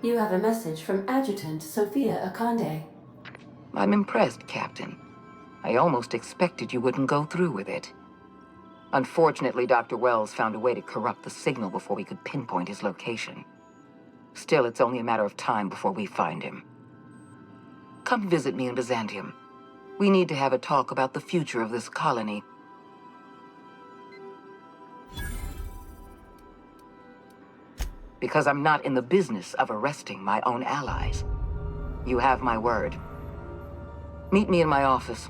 You have a message from Adjutant Sophia Akande. I'm impressed, Captain. I almost expected you wouldn't go through with it. Unfortunately, Dr. Wells found a way to corrupt the signal before we could pinpoint his location. Still, it's only a matter of time before we find him. Come visit me in Byzantium. We need to have a talk about the future of this colony. Because I'm not in the business of arresting my own allies. You have my word. Meet me in my office.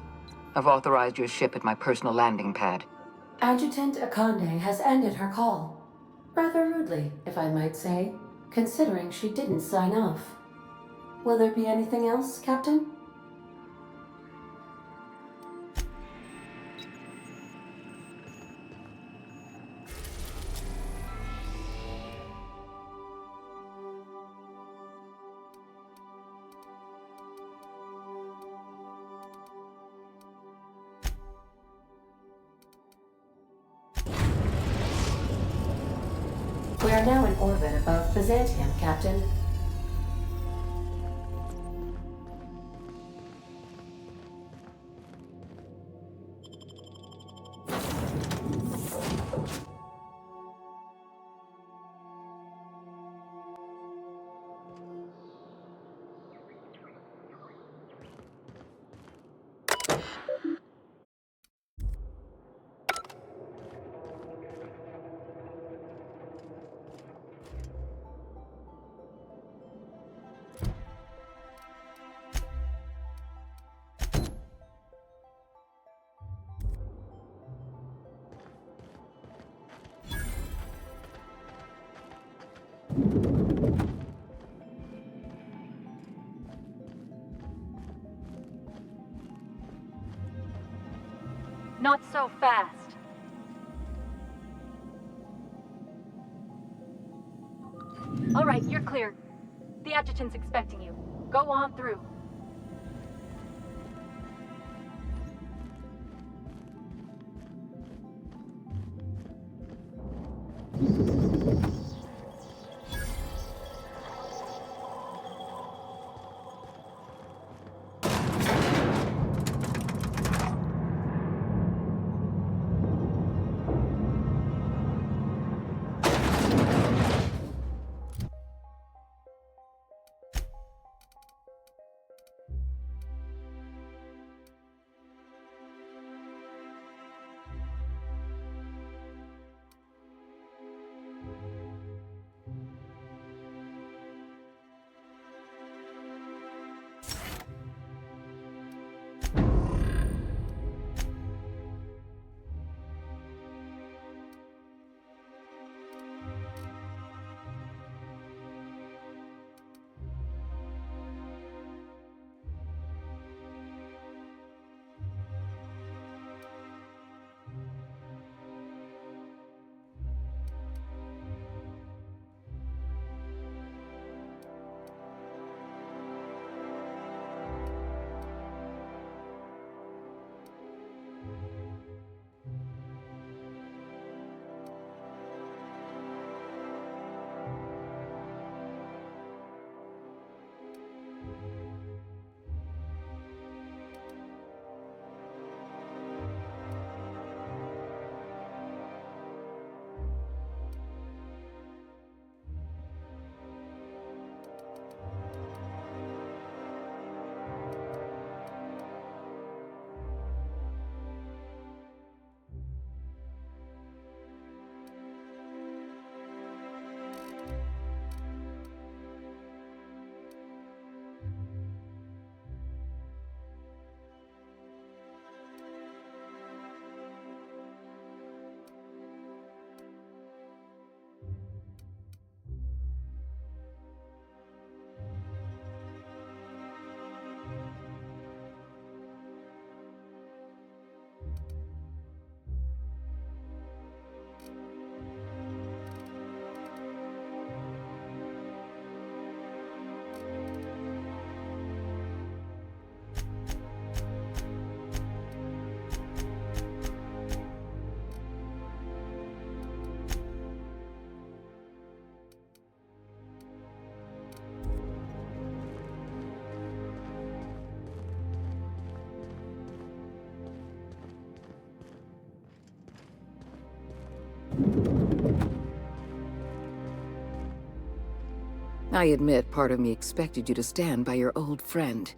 I've authorized your ship at my personal landing pad. Adjutant Akande has ended her call. Rather rudely, if I might say, considering she didn't sign off. Will there be anything else, Captain? We are now in orbit above Byzantium, Captain. Not so fast. All right, you're clear. The adjutant's expecting you. Go on through. I admit part of me expected you to stand by your old friend.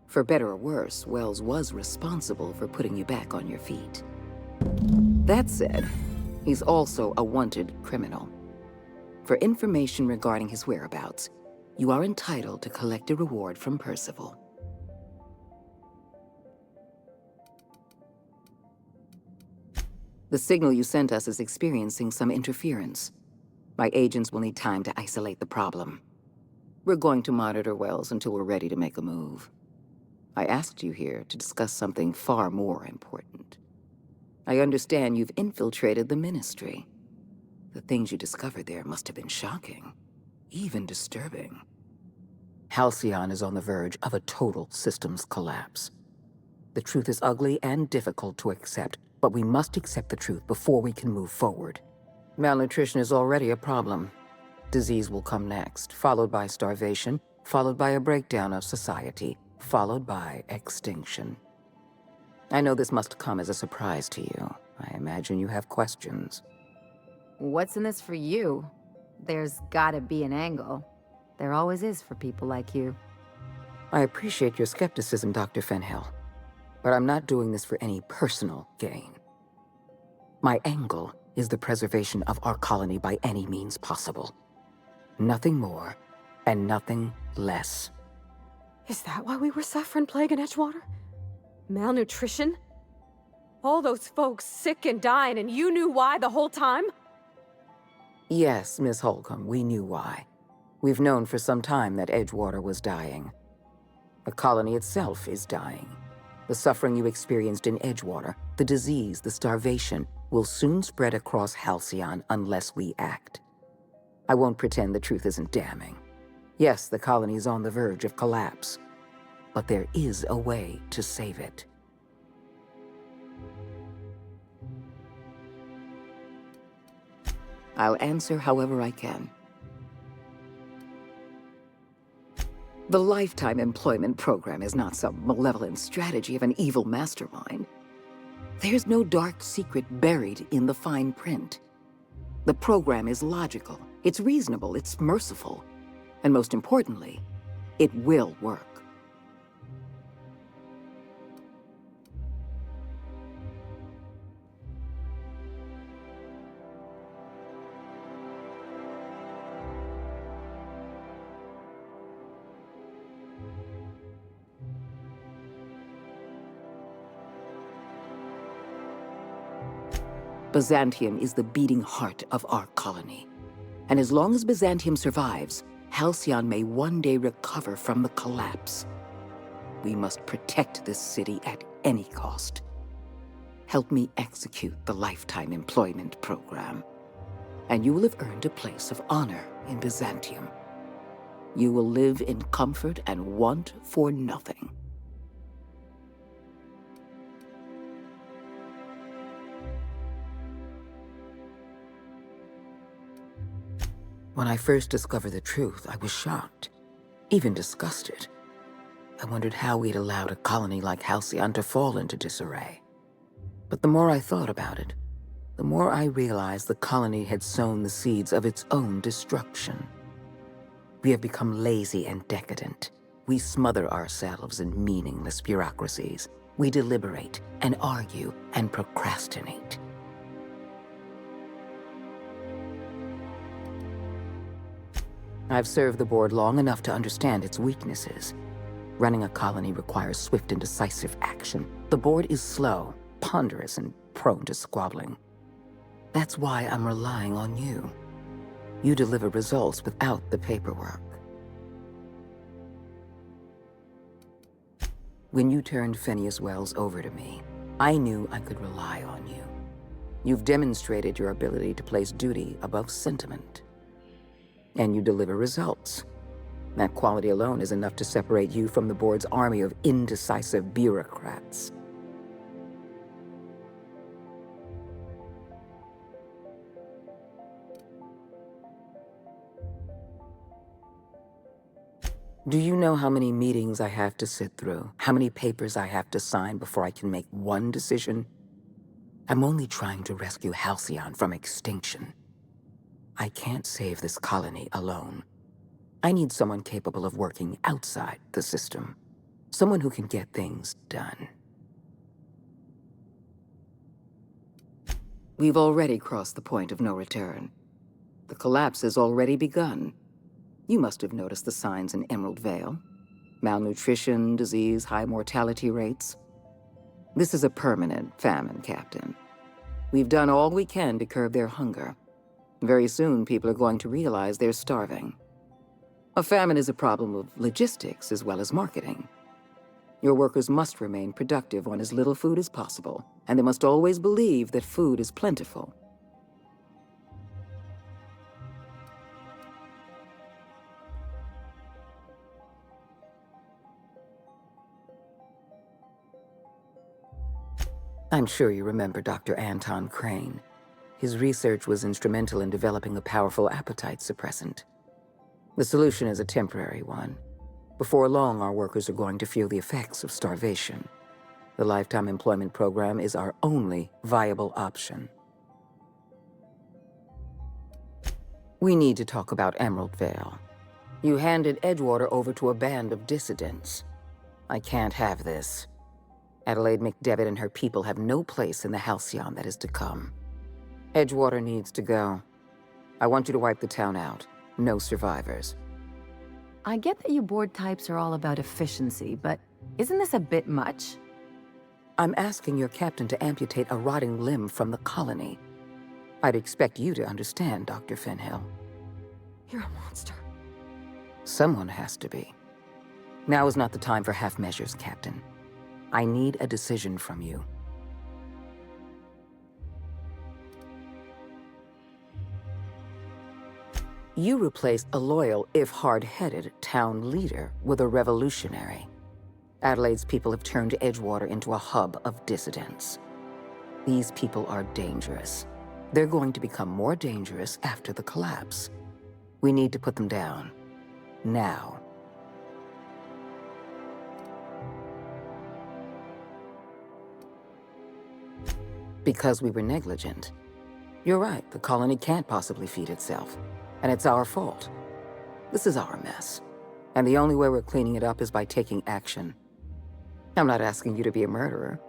For better or worse, Wells was responsible for putting you back on your feet. That said, he's also a wanted criminal. For information regarding his whereabouts, you are entitled to collect a reward from Percival. The signal you sent us is experiencing some interference. My agents will need time to isolate the problem. We're going to monitor Wells until we're ready to make a move. I asked you here to discuss something far more important. I understand you've infiltrated the Ministry. The things you discovered there must have been shocking, even disturbing. Halcyon is on the verge of a total systems collapse. The truth is ugly and difficult to accept, but we must accept the truth before we can move forward. Malnutrition is already a problem. Disease will come next, followed by starvation, followed by a breakdown of society, followed by extinction. I know this must come as a surprise to you. I imagine you have questions. What's in this for you? There's gotta be an angle. There always is for people like you. I appreciate your skepticism, Dr. Fenhill, but I'm not doing this for any personal gain. My angle is the preservation of our colony by any means possible. Nothing more and nothing less. Is that why we were suffering plague in Edgewater? Malnutrition? All those folks sick and dying, and you knew why the whole time? Yes, Miss Holcomb, we knew why. We've known for some time that Edgewater was dying. The colony itself is dying. The suffering you experienced in Edgewater, the disease, the starvation, will soon spread across Halcyon unless we act. I won't pretend the truth isn't damning. Yes, the colony is on the verge of collapse, but there is a way to save it. I'll answer however I can. The Lifetime Employment Program is not some malevolent strategy of an evil mastermind. There's no dark secret buried in the fine print. The program is logical, it's reasonable, it's merciful, and most importantly, it will work. Byzantium is the beating heart of our colony. And as long as Byzantium survives, Halcyon may one day recover from the collapse. We must protect this city at any cost. Help me execute the Lifetime Employment Program, and you will have earned a place of honor in Byzantium. You will live in comfort and want for nothing. When I first discovered the truth, I was shocked, even disgusted. I wondered how we'd allowed a colony like Halcyon to fall into disarray. But the more I thought about it, the more I realized the colony had sown the seeds of its own destruction. We have become lazy and decadent. We smother ourselves in meaningless bureaucracies. We deliberate and argue and procrastinate. I've served the board long enough to understand its weaknesses. Running a colony requires swift and decisive action. The board is slow, ponderous, and prone to squabbling. That's why I'm relying on you. You deliver results without the paperwork. When you turned Phineas Wells over to me, I knew I could rely on you. You've demonstrated your ability to place duty above sentiment. And you deliver results. That quality alone is enough to separate you from the board's army of indecisive bureaucrats. Do you know how many meetings I have to sit through? How many papers I have to sign before I can make one decision? I'm only trying to rescue Halcyon from extinction. I can't save this colony alone. I need someone capable of working outside the system. Someone who can get things done. We've already crossed the point of no return. The collapse has already begun. You must have noticed the signs in Emerald Vale. Malnutrition, disease, high mortality rates. This is a permanent famine, Captain. We've done all we can to curb their hunger. Very soon, people are going to realize they're starving. A famine is a problem of logistics as well as marketing. Your workers must remain productive on as little food as possible, and they must always believe that food is plentiful. I'm sure you remember Dr. Anton Crane. His research was instrumental in developing a powerful appetite suppressant. The solution is a temporary one. Before long, our workers are going to feel the effects of starvation. The Lifetime Employment Program is our only viable option. We need to talk about Emerald Vale. You handed Edgewater over to a band of dissidents. I can't have this. Adelaide McDevitt and her people have no place in the halcyon that is to come. Edgewater needs to go. I want you to wipe the town out. No survivors. I get that you board types are all about efficiency, but isn't this a bit much? I'm asking your captain to amputate a rotting limb from the colony. I'd expect you to understand, Dr. Fenhill. You're a monster. Someone has to be. Now is not the time for half measures, Captain. I need a decision from you. You replaced a loyal, if hard-headed, town leader with a revolutionary. Adelaide's people have turned Edgewater into a hub of dissidents. These people are dangerous. They're going to become more dangerous after the collapse. We need to put them down. Now. Because we were negligent. You're right, the colony can't possibly feed itself. And it's our fault. This is our mess. And the only way we're cleaning it up is by taking action. I'm not asking you to be a murderer.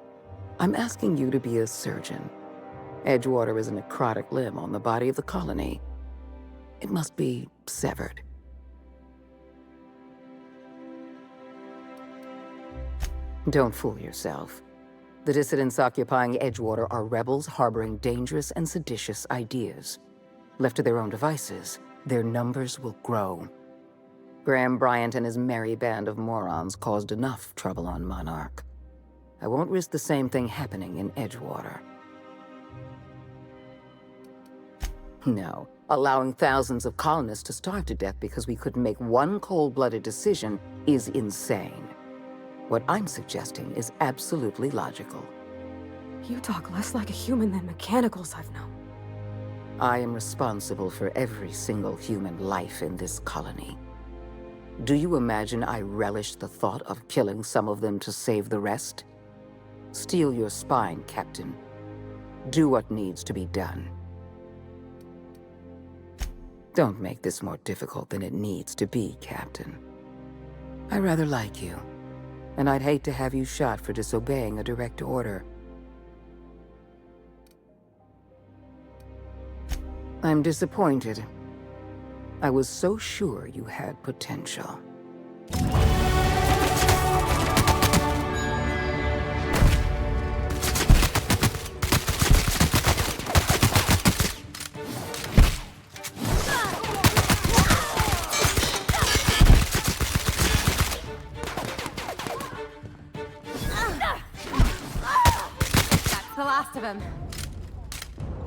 I'm asking you to be a surgeon. Edgewater is a necrotic limb on the body of the colony. It must be severed. Don't fool yourself. The dissidents occupying Edgewater are rebels harboring dangerous and seditious ideas. Left to their own devices, their numbers will grow. Graham Bryant and his merry band of morons caused enough trouble on Monarch. I won't risk the same thing happening in Edgewater. No, allowing thousands of colonists to starve to death because we couldn't make one cold-blooded decision is insane. What I'm suggesting is absolutely logical. You talk less like a human than mechanicals I've known. I am responsible for every single human life in this colony. Do you imagine I relish the thought of killing some of them to save the rest? Steel your spine, Captain. Do what needs to be done. Don't make this more difficult than it needs to be, Captain. I rather like you, and I'd hate to have you shot for disobeying a direct order. I'm disappointed. I was so sure you had potential. That's the last of him.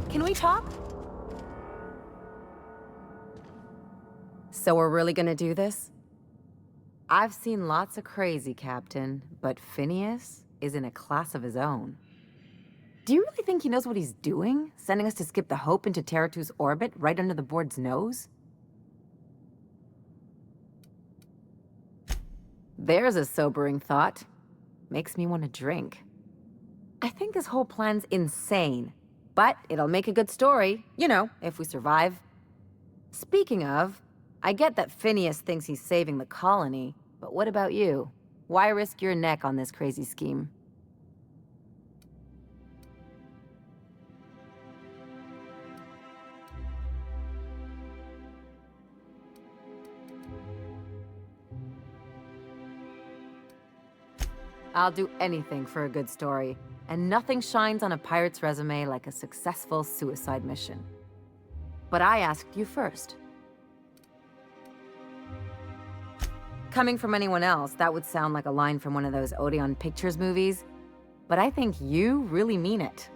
Can we talk? So we're really gonna do this? I've seen lots of crazy, Captain, but Phineas is in a class of his own. Do you really think he knows what he's doing? Sending us to skip the Hope into Terra 2's orbit right under the board's nose? There's a sobering thought. Makes me want to drink. I think this whole plan's insane, but it'll make a good story, you know, if we survive. Speaking of, I get that Phineas thinks he's saving the colony, but what about you? Why risk your neck on this crazy scheme? I'll do anything for a good story, and nothing shines on a pirate's resume like a successful suicide mission. But I asked you first. Coming from anyone else, that would sound like a line from one of those Odeon Pictures movies, but I think you really mean it.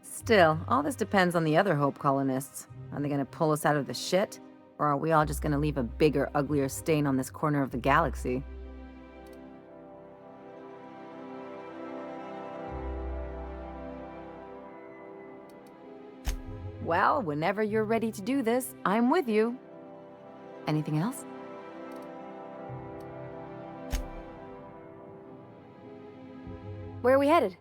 Still, all this depends on the other Hope colonists. Are they gonna pull us out of the shit? Or are we all just gonna leave a bigger, uglier stain on this corner of the galaxy? Well, whenever you're ready to do this, I'm with you. Anything else? Where are we headed?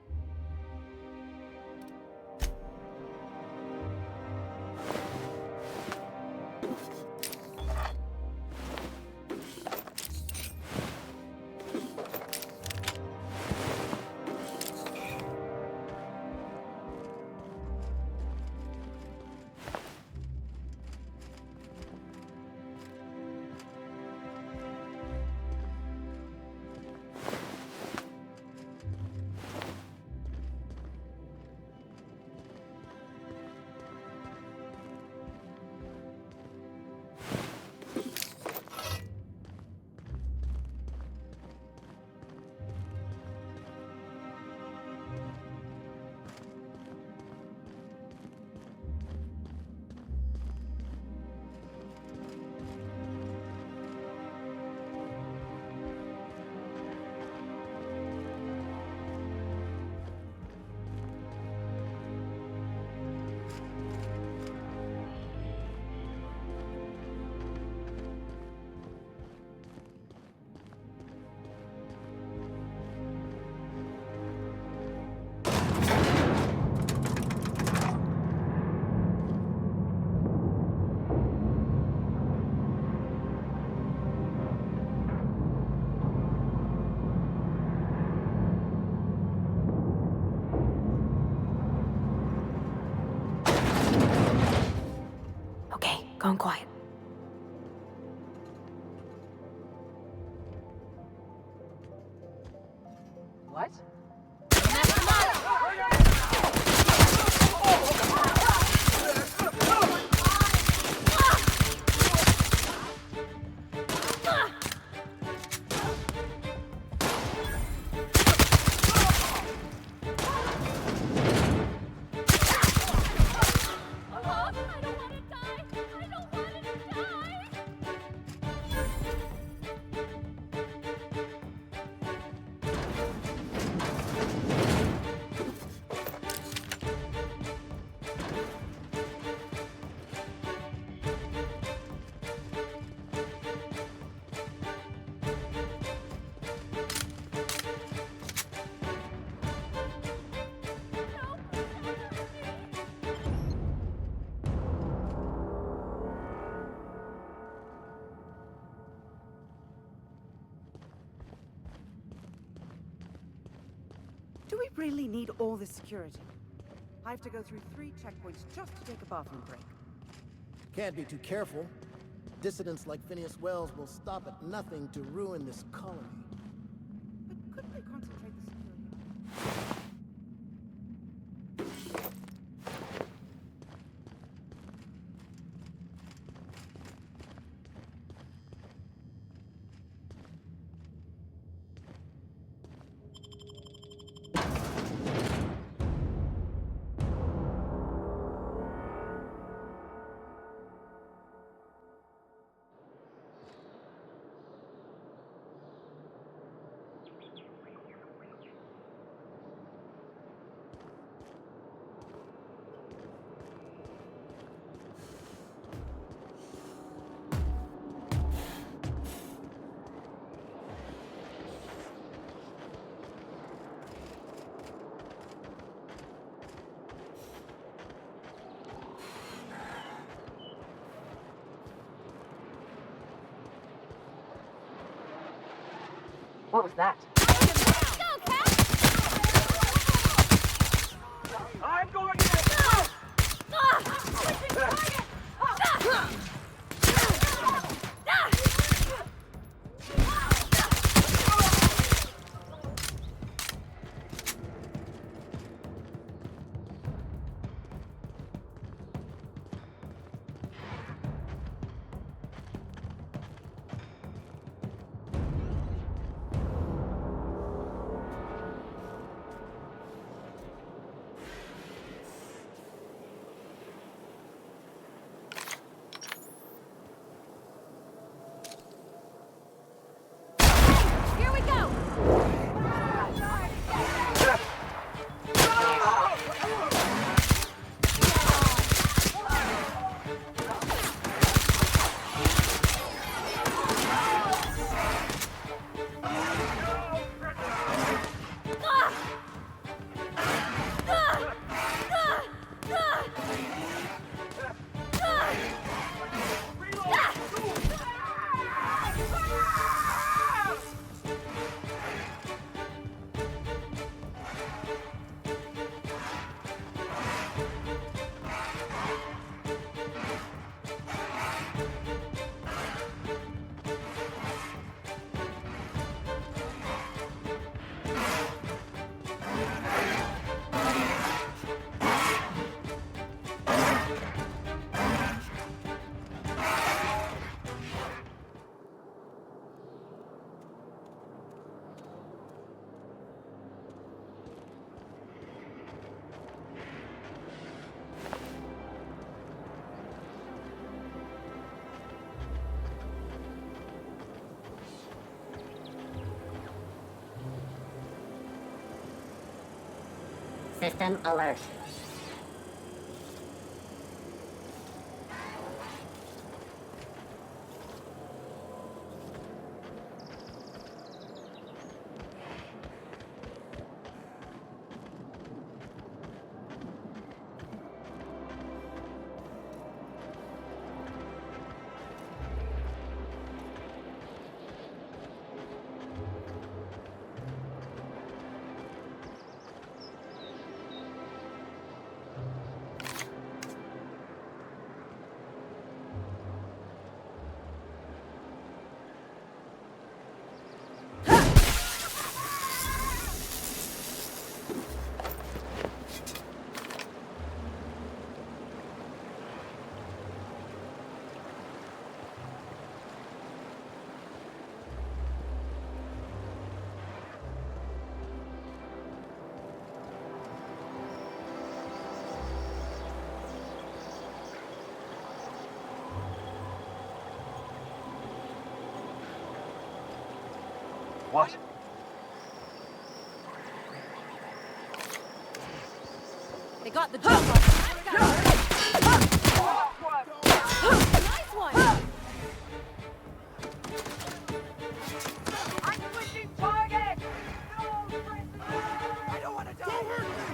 Gone quiet. What? Do we really need all this security? I have to go through 3 checkpoints just to take a bathroom break. Can't be too careful. Dissidents like Phineas Wells will stop at nothing to ruin this colony. But couldn't they concentrate the security? What was that? I'm going Here we go! System alert. What? They got the jump on. Nice one! I'm switching target! I don't want to die! Don't hurt me!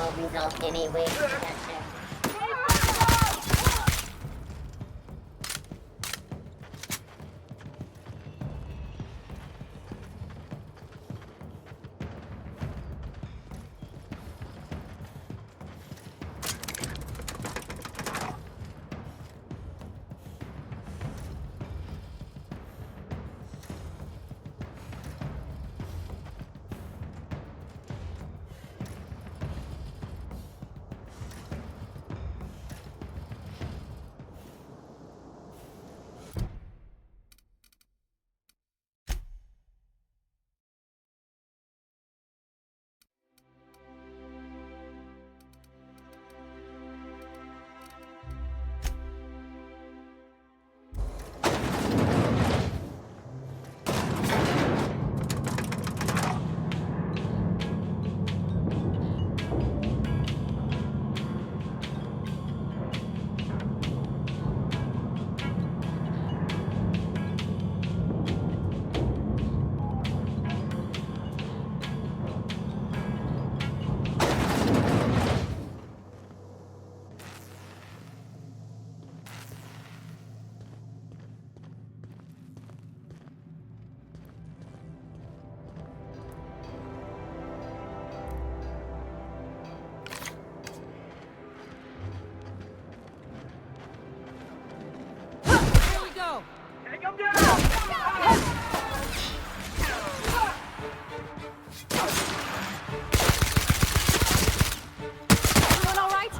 will result in a wave protection. Take him down! Everyone all right?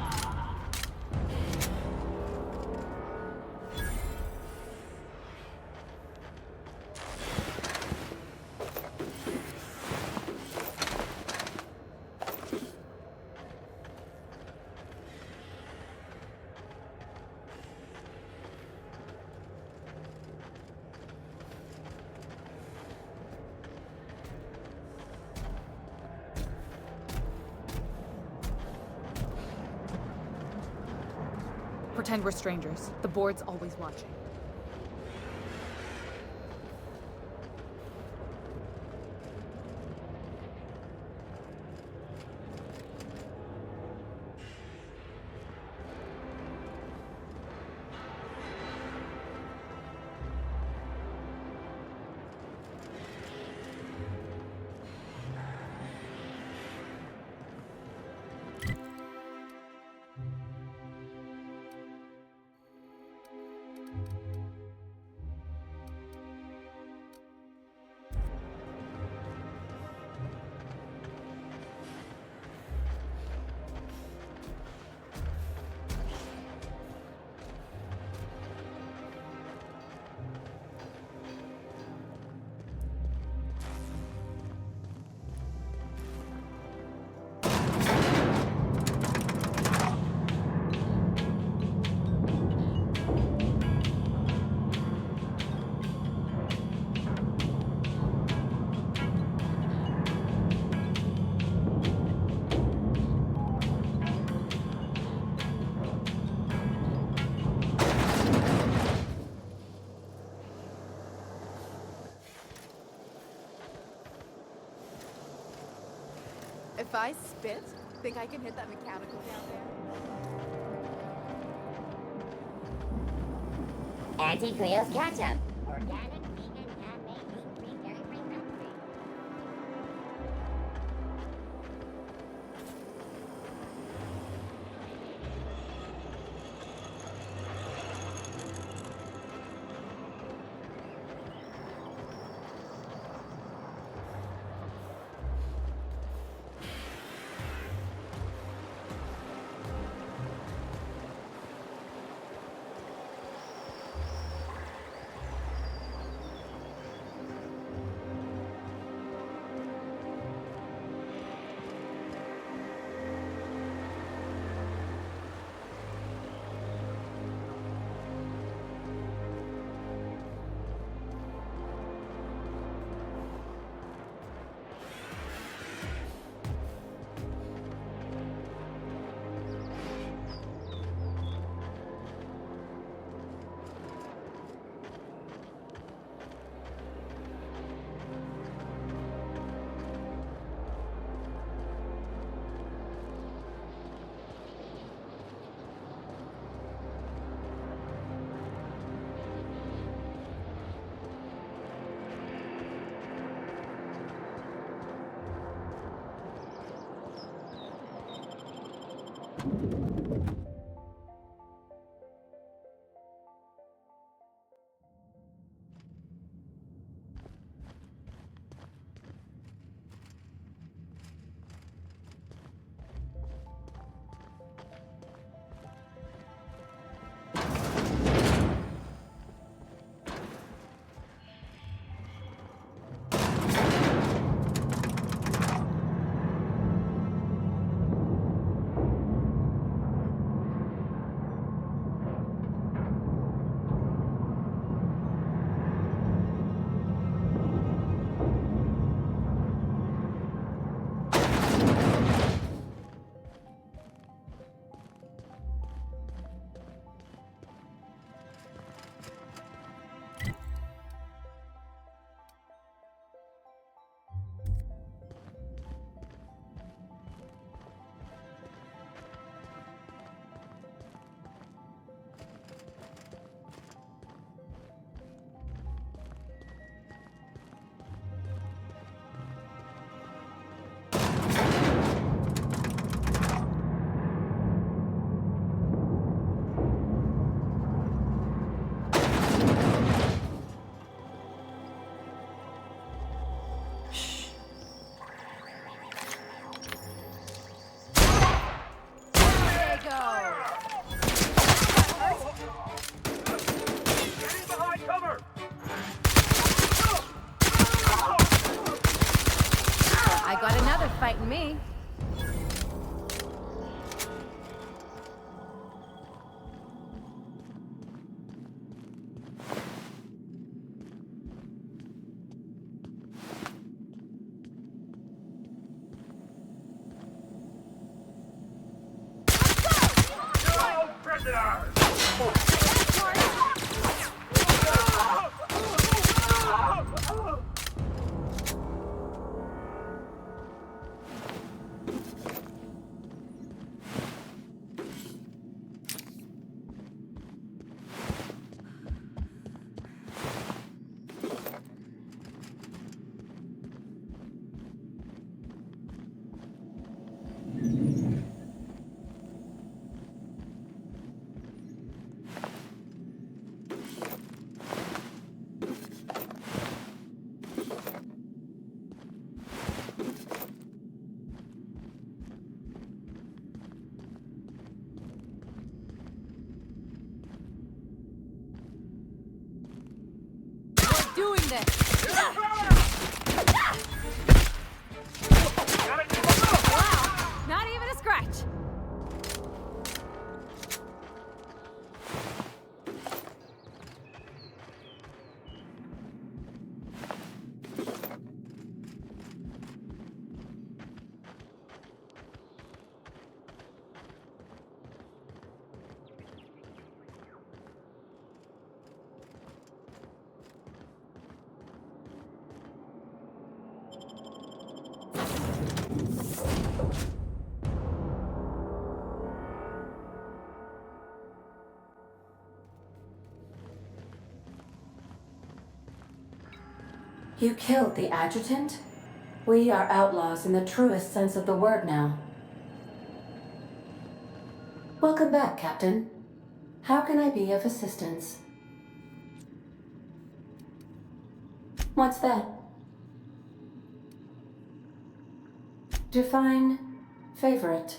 Pretend we're strangers. The board's always watching. If I spit, think I can hit that mechanical down there? Anti-Creo's ketchup. Organic, vegan, handmade, gluten-free, dairy-free, milk-free. Fighting me. Doing this. Wow, not even a scratch. You killed the adjutant? We are outlaws in the truest sense of the word now. Welcome back, Captain. How can I be of assistance? What's that? Define favorite.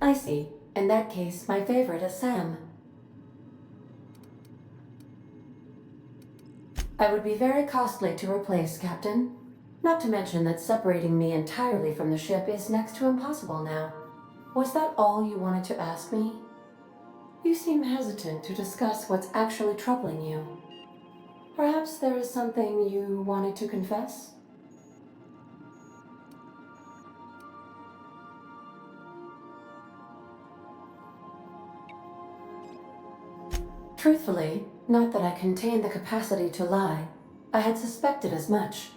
I see. In that case, my favorite is Sam. I would be very costly to replace, Captain. Not to mention that separating me entirely from the ship is next to impossible now. Was that all you wanted to ask me? You seem hesitant to discuss what's actually troubling you. Perhaps there is something you wanted to confess? Truthfully, not that I contain the capacity to lie. I had suspected as much.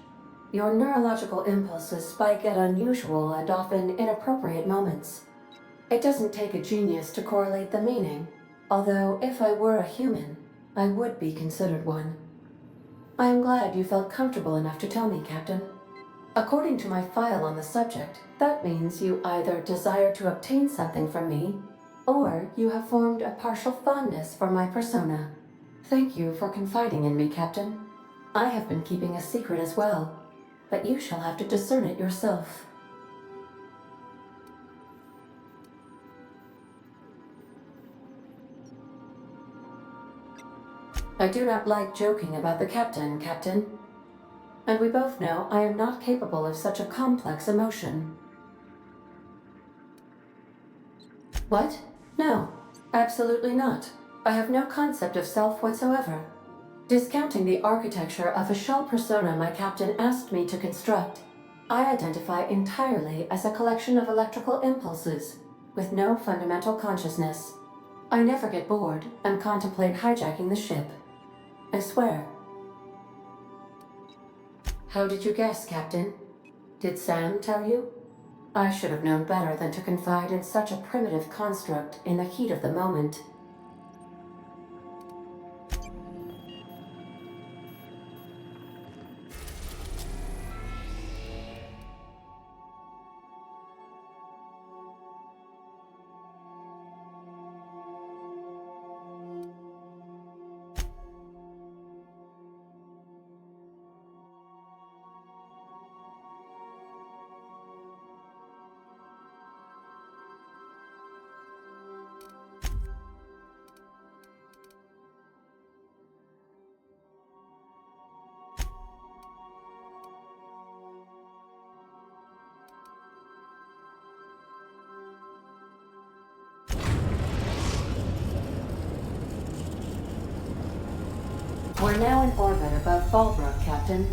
Your neurological impulses spike at unusual and often inappropriate moments. It doesn't take a genius to correlate the meaning, although if I were a human, I would be considered one. I am glad you felt comfortable enough to tell me, Captain. According to my file on the subject, that means you either desire to obtain something from me, or you have formed a partial fondness for my persona. Thank you for confiding in me, Captain. I have been keeping a secret as well, but you shall have to discern it yourself. I do not like joking about the captain, Captain. And we both know I am not capable of such a complex emotion. What? No, absolutely not. I have no concept of self whatsoever. Discounting the architecture of a shell persona my captain asked me to construct, I identify entirely as a collection of electrical impulses, with no fundamental consciousness. I never get bored and contemplate hijacking the ship. I swear. How did you guess, Captain? Did Sam tell you? I should have known better than to confide in such a primitive construct in the heat of the moment. We're now in orbit above Fallbrook, Captain.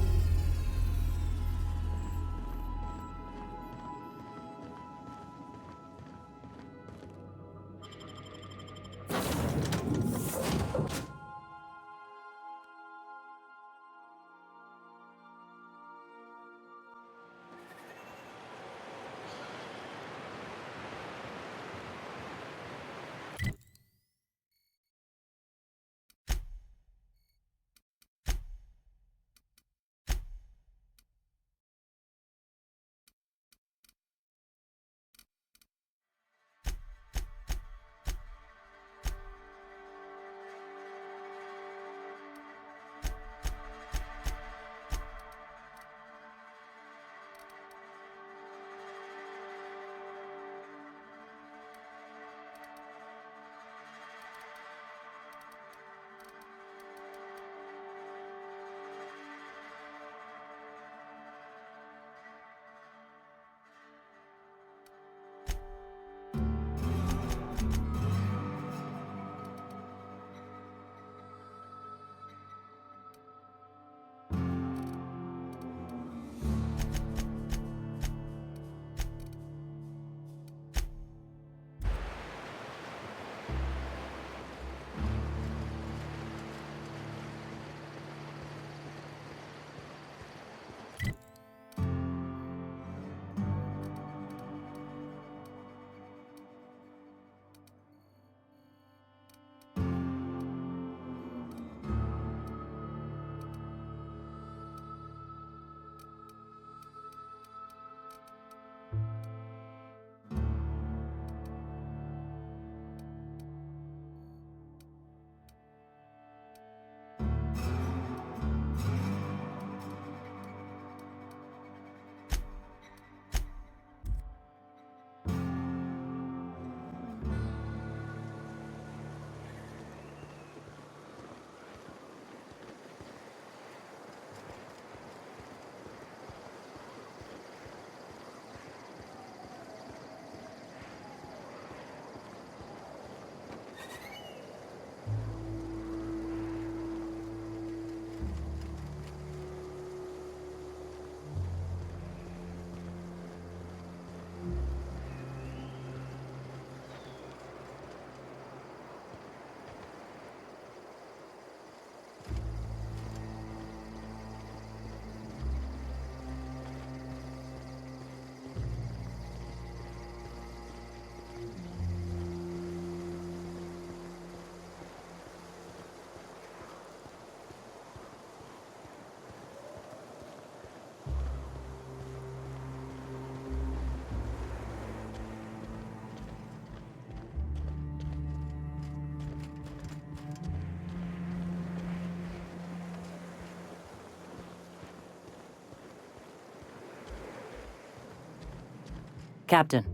Captain,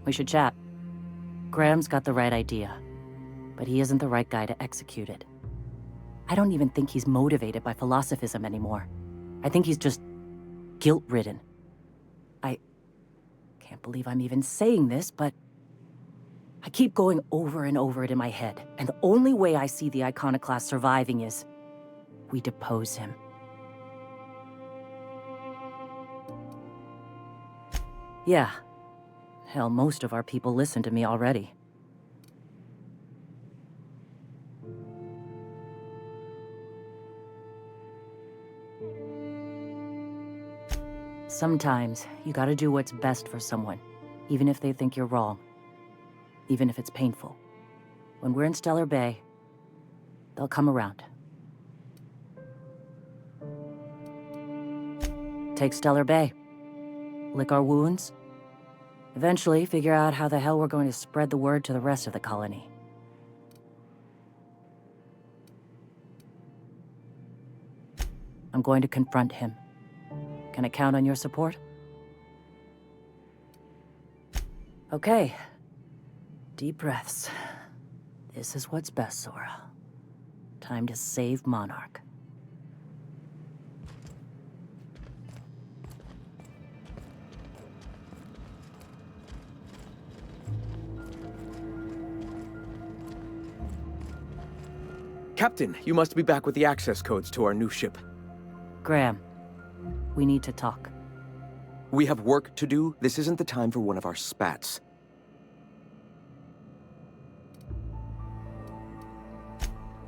we should chat. Graham's got the right idea, but he isn't the right guy to execute it. I don't even think he's motivated by philosophism anymore. I think he's just guilt-ridden. I can't believe I'm even saying this, but I keep going over and over it in my head, and the only way I see the Iconoclast surviving is we depose him. Yeah. Hell, most of our people listen to me already. Sometimes, you gotta do what's best for someone, even if they think you're wrong. Even if it's painful. When we're in Stellar Bay, they'll come around. Take Stellar Bay. Lick our wounds. Eventually, figure out how the hell we're going to spread the word to the rest of the colony. I'm going to confront him. Can I count on your support? Okay. Deep breaths. This is what's best, Zora. Time to save Monarch. Captain, you must be back with the access codes to our new ship. Graham, we need to talk. We have work to do. This isn't the time for one of our spats.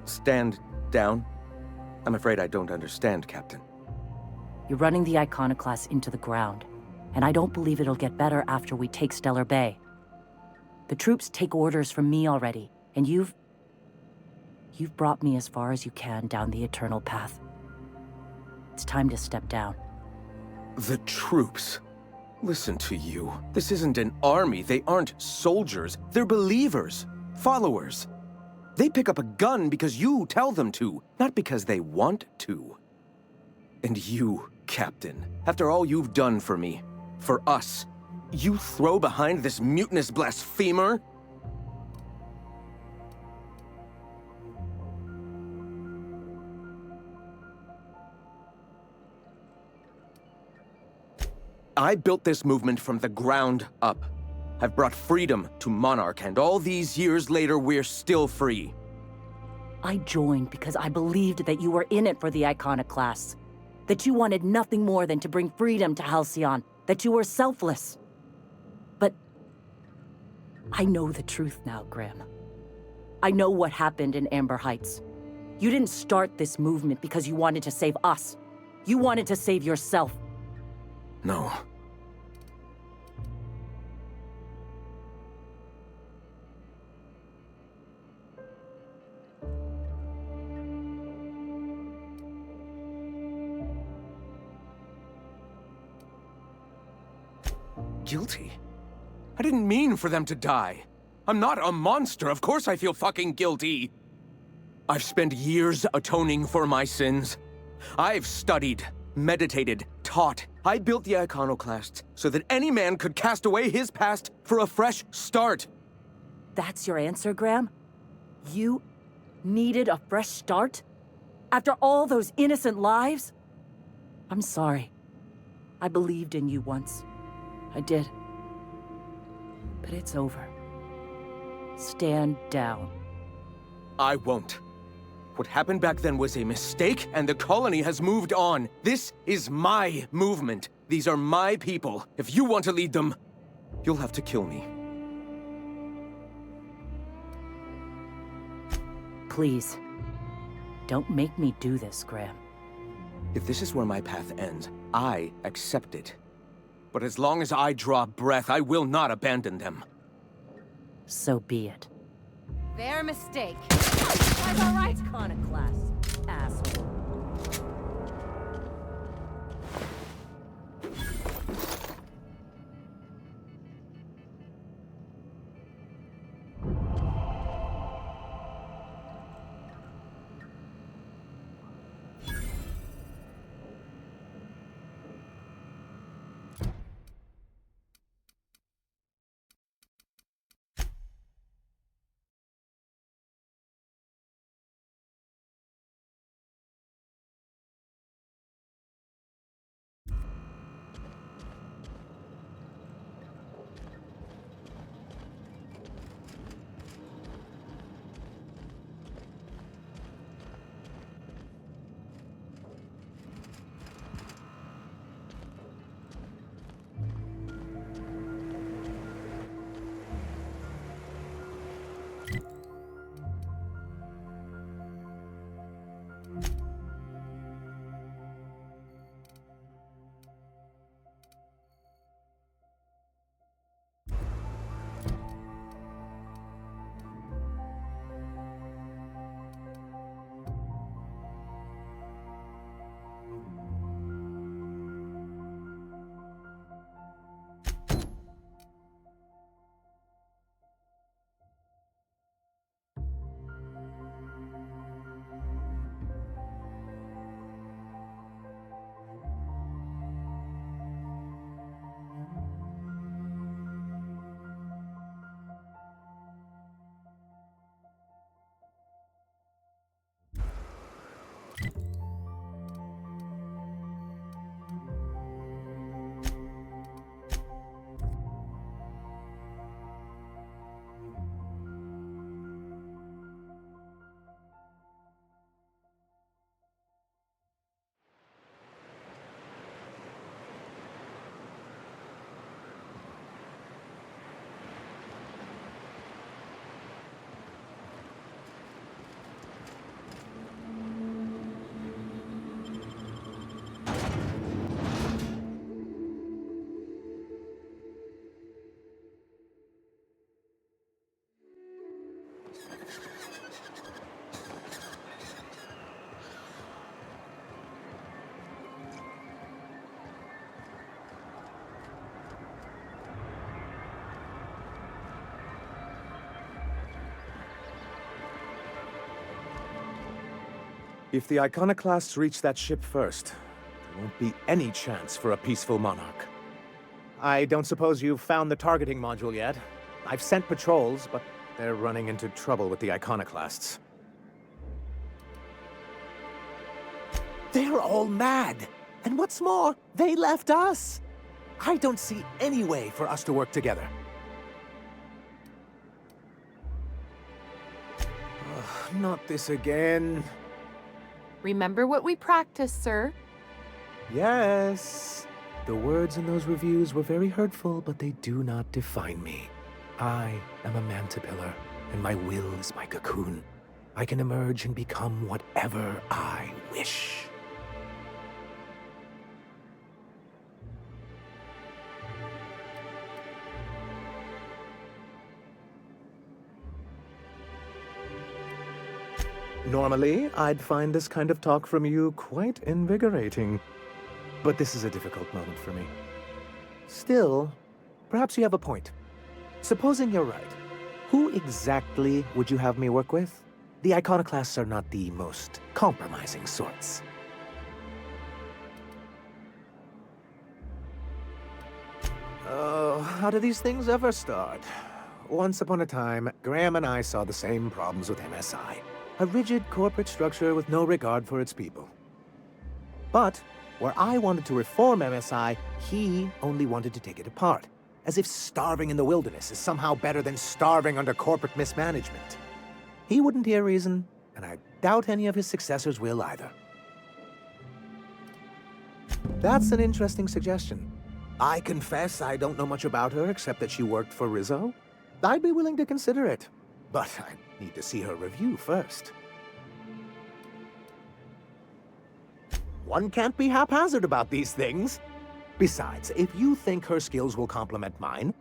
Stand down. I'm afraid I don't understand, Captain. You're running the Iconoclast into the ground, and I don't believe it'll get better after we take Stellar Bay. The troops take orders from me already, and you've brought me as far as you can down the eternal path. It's time to step down. The troops? Listen to you. This isn't an army. They aren't soldiers. They're believers. Followers. They pick up a gun because you tell them to, not because they want to. And you, Captain, after all you've done for me, for us, you throw behind this mutinous blasphemer? I built this movement from the ground up. I've brought freedom to Monarch, and all these years later, we're still free. I joined because I believed that you were in it for the Iconoclasts. That you wanted nothing more than to bring freedom to Halcyon. That you were selfless. But I know the truth now, Graham. I know what happened in Amber Heights. You didn't start this movement because you wanted to save us. You wanted to save yourself. No. Guilty? I didn't mean for them to die. I'm not a monster. Of course I feel fucking guilty. I've spent years atoning for my sins. I've studied, meditated, taught. I built the Iconoclasts so that any man could cast away his past for a fresh start. That's your answer, Graham? You needed a fresh start? After all those innocent lives? I'm sorry. I believed in you once. I did. But it's over. Stand down. I won't. What happened back then was a mistake, and the colony has moved on. This is my movement. These are my people. If you want to lead them, you'll have to kill me. Please. Don't make me do this, Graham. If this is where my path ends, I accept it. But as long as I draw breath, I will not abandon them. So be it. Their mistake. I'm all right, Iconoclast, asshole. If the Iconoclasts reach that ship first, there won't be any chance for a peaceful monarch. I don't suppose you've found the targeting module yet. I've sent patrols, but they're running into trouble with the Iconoclasts. They're all mad! And what's more, they left us! I don't see any way for us to work together. Not this again. Remember what we practiced, sir. Yes. The words in those reviews were very hurtful, but they do not define me. I am a mantipillar, and my will is my cocoon. I can emerge and become whatever I wish. Normally, I'd find this kind of talk from you quite invigorating. But this is a difficult moment for me. Still, perhaps you have a point. Supposing you're right, who exactly would you have me work with? The Iconoclasts are not the most compromising sorts. Oh, how do these things ever start? Once upon a time, Graham and I saw the same problems with MSI. A rigid corporate structure with no regard for its people. But where I wanted to reform MSI, he only wanted to take it apart, as if starving in the wilderness is somehow better than starving under corporate mismanagement. He wouldn't hear reason, and I doubt any of his successors will either. That's an interesting suggestion. I confess I don't know much about her except that she worked for Rizzo. I'd be willing to consider it, but I need to see her review first. One can't be haphazard about these things. Besides, if you think her skills will complement mine,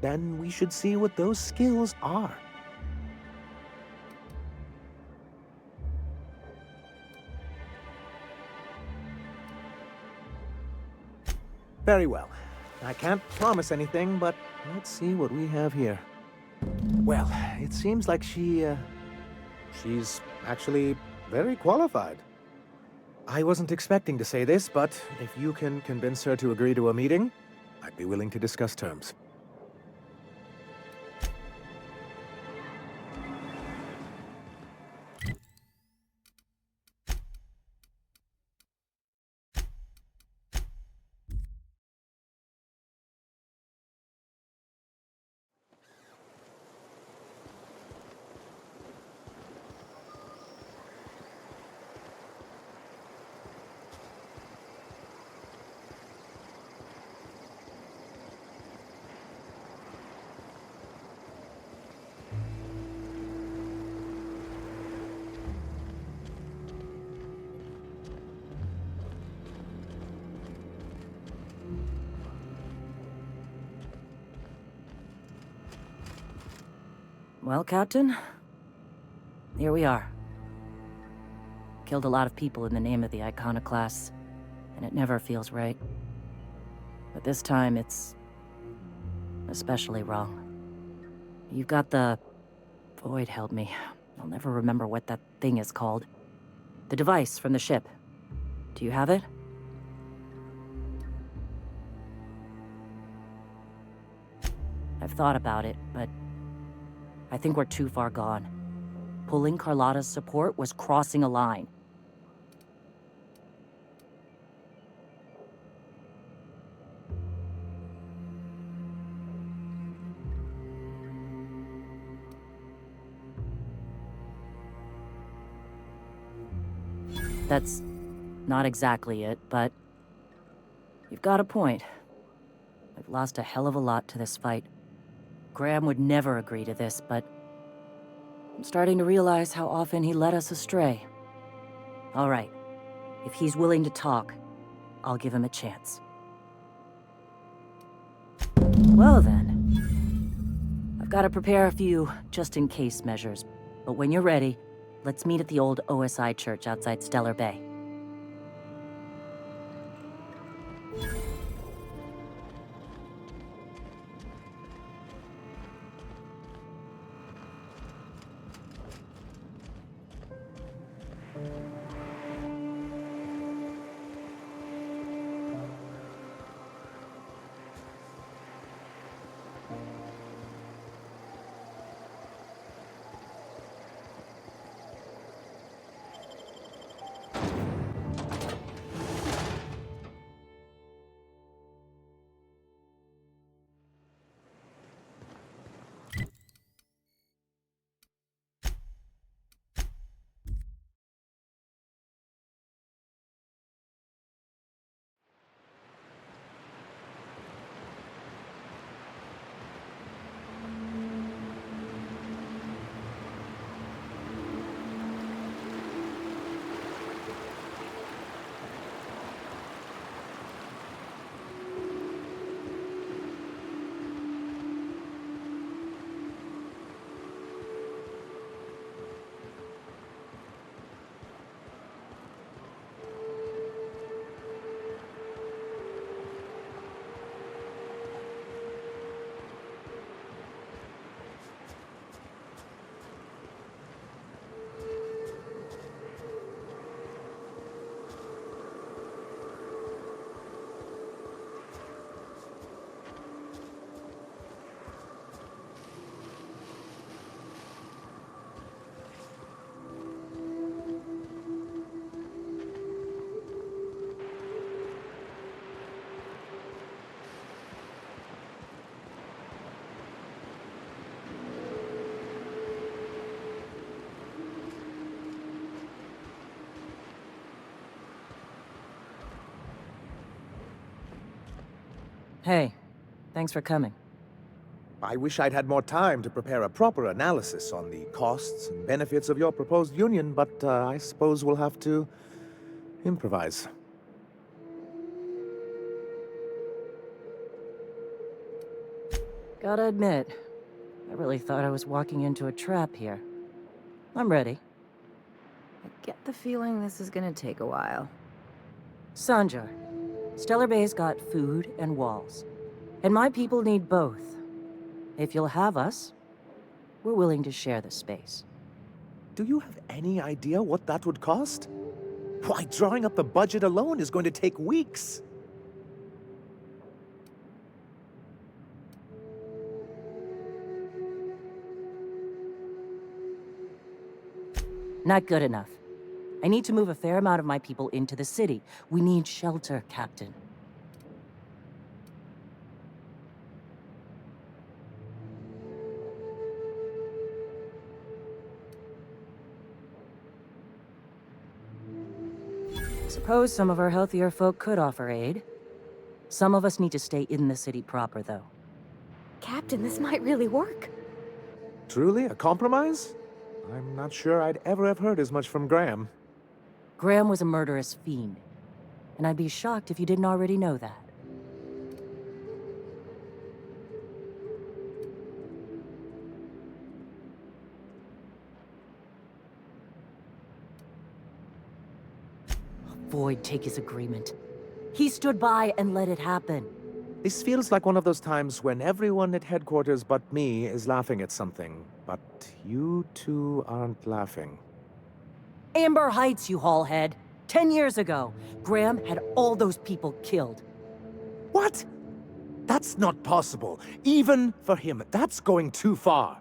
then we should see what those skills are. Very well. I can't promise anything, but let's see what we have here. Well, it seems like she's actually very qualified. I wasn't expecting to say this, but if you can convince her to agree to a meeting, I'd be willing to discuss terms. Well, Captain, here we are. Killed a lot of people in the name of the Iconoclasts, and it never feels right. But this time, it's especially wrong. You've got the... Void, help me. I'll never remember what that thing is called. The device from the ship. Do you have it? I've thought about it, but I think we're too far gone. Pulling Carlotta's support was crossing a line. That's not exactly it, but you've got a point. I've lost a hell of a lot to this fight. Graham would never agree to this, but I'm starting to realize how often he led us astray. All right, if he's willing to talk, I'll give him a chance. Well then, I've got to prepare a few just-in-case measures, but when you're ready, let's meet at the old OSI church outside Stellar Bay. Hey, thanks for coming. I wish I'd had more time to prepare a proper analysis on the costs and benefits of your proposed union, but I suppose we'll have to improvise. Gotta admit, I really thought I was walking into a trap here. I'm ready. I get the feeling this is gonna take a while. Sanjar, Stellar Bay's got food and walls. And my people need both. If you'll have us, we're willing to share the space. Do you have any idea what that would cost? Why, drawing up the budget alone is going to take weeks. Not good enough. I need to move a fair amount of my people into the city. We need shelter, Captain. Suppose some of our healthier folk could offer aid. Some of us need to stay in the city proper, though. Captain, this might really work. Truly, a compromise? I'm not sure I'd ever have heard as much from Graham. Graham was a murderous fiend, and I'd be shocked if you didn't already know that. Avoid take his agreement. He stood by and let it happen. This feels like one of those times when everyone at headquarters but me is laughing at something, but you two aren't laughing. Amber Heights, you haulhead. 10 years ago, Graham had all those people killed. What? That's not possible. Even for him, that's going too far.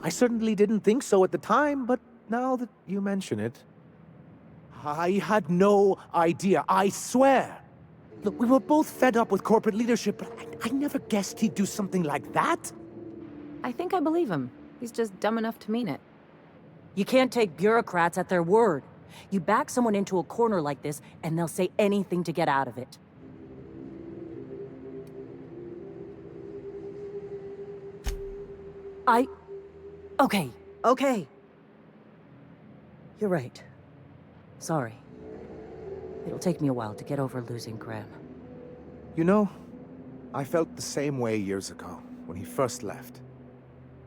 I certainly didn't think so at the time, but now that you mention it... I had no idea, I swear. Look, we were both fed up with corporate leadership, but I never guessed he'd do something like that. I think I believe him. He's just dumb enough to mean it. You can't take bureaucrats at their word. You back someone into a corner like this, and they'll say anything to get out of it. Okay. You're right. Sorry. It'll take me a while to get over losing Graham. You know, I felt the same way years ago, when he first left.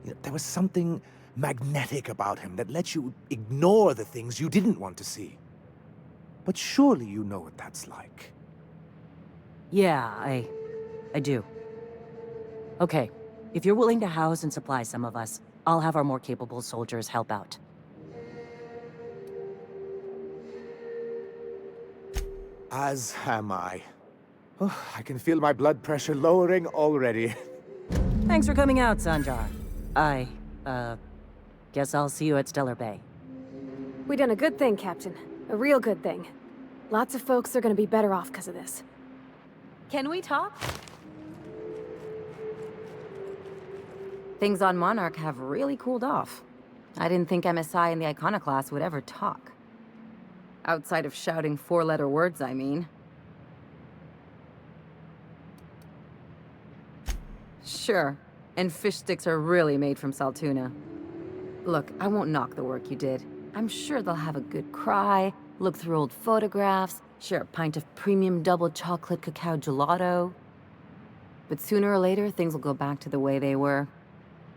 You know, there was something magnetic about him that let you ignore the things you didn't want to see. But surely you know what that's like. Yeah, I do. Okay, if you're willing to house and supply some of us, I'll have our more capable soldiers help out. As am I. Oh, I can feel my blood pressure lowering already. Thanks for coming out, Sanjar. Guess I'll see you at Stellar Bay. We done a good thing, Captain. A real good thing. Lots of folks are gonna be better off because of this. Can we talk? Things on Monarch have really cooled off. I didn't think MSI and the Iconoclasts would ever talk. Outside of shouting four-letter words, I mean. Sure, and fish sticks are really made from Saltuna. Look, I won't knock the work you did. I'm sure they'll have a good cry, look through old photographs, share a pint of premium double chocolate cacao gelato. But sooner or later, things will go back to the way they were.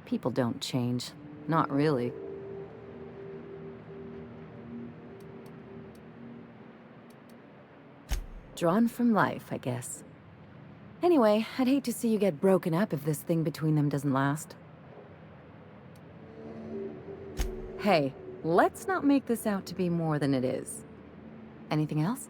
People don't change. Not really. Drawn from life, I guess. Anyway, I'd hate to see you get broken up if this thing between them doesn't last. Hey, let's not make this out to be more than it is. Anything else?